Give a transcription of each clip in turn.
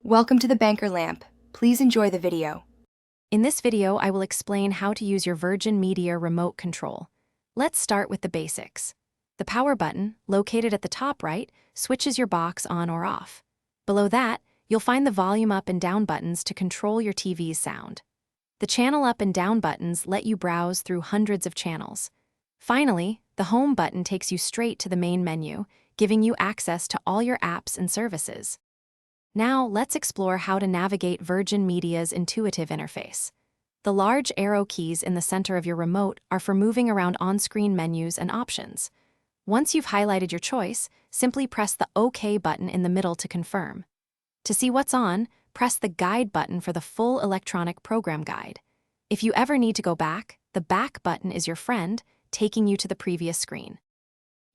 Welcome to the Banker Lamp. Please enjoy the video. In this video, I will explain how to use your Virgin Media remote control. Let's start with the basics. The power button, located at the top right, switches your box on or off. Below that, you'll find the volume up and down buttons to control your TV's sound. The channel up and down buttons let you browse through hundreds of channels. Finally, the home button takes you straight to the main menu, giving you access to all your apps and services. Now, let's explore how to navigate Virgin Media's intuitive interface. The large arrow keys in the center of your remote are for moving around on-screen menus and options. Once you've highlighted your choice, simply press the OK button in the middle to confirm. To see what's on, press the Guide button for the full electronic program guide. If you ever need to go back, the Back button is your friend, taking you to the previous screen.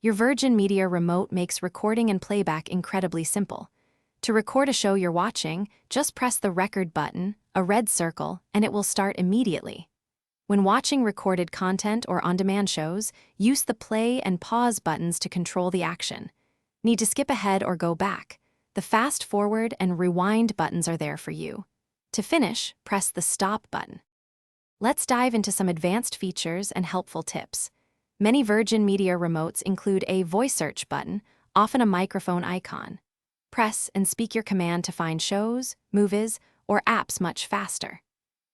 Your Virgin Media remote makes recording and playback incredibly simple. To record a show you're watching, just press the Record button, a red circle, and it will start immediately. When watching recorded content or on-demand shows, use the Play and Pause buttons to control the action. Need to skip ahead or go back? The Fast Forward and Rewind buttons are there for you. To finish, press the Stop button. Let's dive into some advanced features and helpful tips. Many Virgin Media remotes include a voice search button, often a microphone icon. Press and speak your command to find shows, movies, or apps much faster.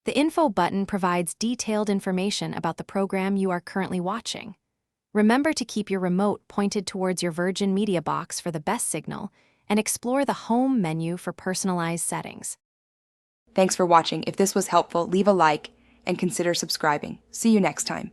The Info button provides detailed information about the program you are currently watching. Remember to keep your remote pointed towards your Virgin Media box for the best signal, and explore the Home menu for personalized settings. Thanks for watching. If this was helpful, leave a like and consider subscribing. See you next time.